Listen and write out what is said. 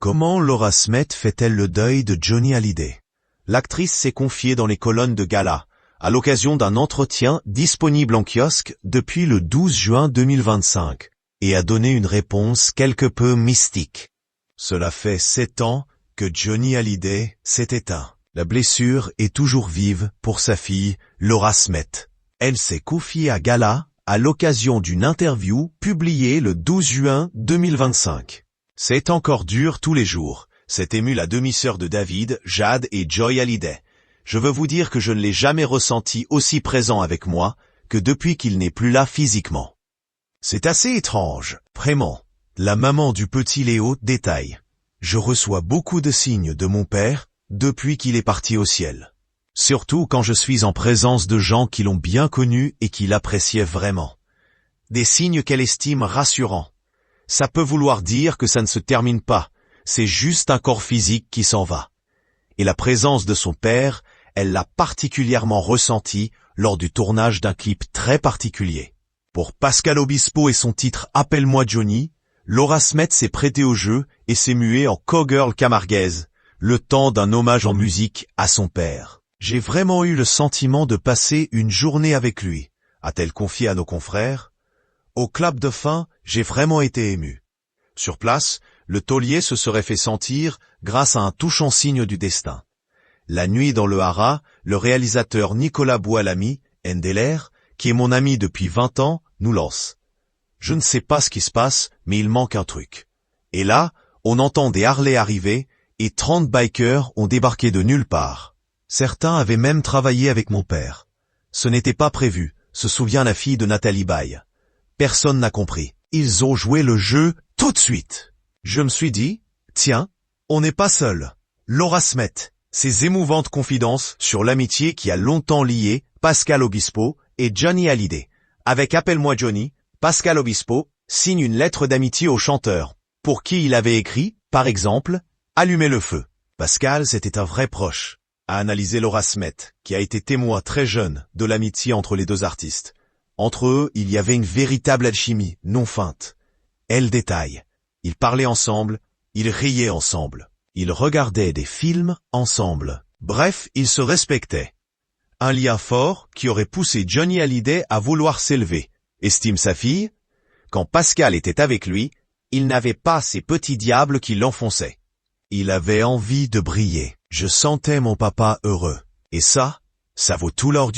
Comment Laura Smith fait-elle le deuil de Johnny Hallyday? L'actrice s'est confiée dans les colonnes de Gala, à l'occasion d'un entretien disponible en kiosque depuis le 12 juin 2025, et a donné une réponse quelque peu mystique. Cela fait 7 ans que Johnny Hallyday s'est éteint. La blessure est toujours vive pour sa fille, Laura Smith. Elle s'est confiée à Gala à l'occasion d'une interview publiée le 12 juin 2025. C'est encore dur tous les jours. C'est ému la demi-sœur de David, Jade et Joy Hallyday. Je veux vous dire que je ne l'ai jamais ressenti aussi présent avec moi que depuis qu'il n'est plus là physiquement. C'est assez étrange, vraiment. La maman du petit Léo détaille. Je reçois beaucoup de signes de mon père depuis qu'il est parti au ciel. Surtout quand je suis en présence de gens qui l'ont bien connu et qui l'appréciaient vraiment. Des signes qu'elle estime rassurants. Ça peut vouloir dire que ça ne se termine pas, c'est juste un corps physique qui s'en va. Et la présence de son père, elle l'a particulièrement ressenti lors du tournage d'un clip très particulier. Pour Pascal Obispo et son titre « Appelle-moi Johnny », Laura Smith s'est prêtée au jeu et s'est muée en cowgirl camarguaise, le temps d'un hommage en musique à son père. « J'ai vraiment eu le sentiment de passer une journée avec lui », a-t-elle confié à nos confrères. Au clap de fin, j'ai vraiment été ému. Sur place, le taulier se serait fait sentir grâce à un touchant signe du destin. La nuit dans le haras, le réalisateur Nicolas Boualami, Endeler, qui est mon ami depuis 20 ans, nous lance. Je ne sais pas ce qui se passe, mais il manque un truc. Et là, on entend des Harley arriver, et 30 bikers ont débarqué de nulle part. Certains avaient même travaillé avec mon père. Ce n'était pas prévu, se souvient la fille de Nathalie Baye. Personne n'a compris. Ils ont joué le jeu tout de suite. Je me suis dit, tiens, on n'est pas seul. Laura Smith, ses émouvantes confidences sur l'amitié qui a longtemps lié Pascal Obispo et Johnny Hallyday. Avec Appelle-moi Johnny, Pascal Obispo signe une lettre d'amitié au chanteur, pour qui il avait écrit, par exemple, « Allumez le feu ». Pascal, c'était un vrai proche, a analysé Laura Smith, qui a été témoin très jeune de l'amitié entre les deux artistes. Entre eux, il y avait une véritable alchimie, non feinte. Elle détaille. Ils parlaient ensemble, ils riaient ensemble, ils regardaient des films ensemble. Bref, ils se respectaient. Un lien fort qui aurait poussé Johnny Hallyday à vouloir s'élever, estime sa fille. Quand Pascal était avec lui, il n'avait pas ces petits diables qui l'enfonçaient. Il avait envie de briller. Je sentais mon papa heureux. Et ça vaut tout l'or du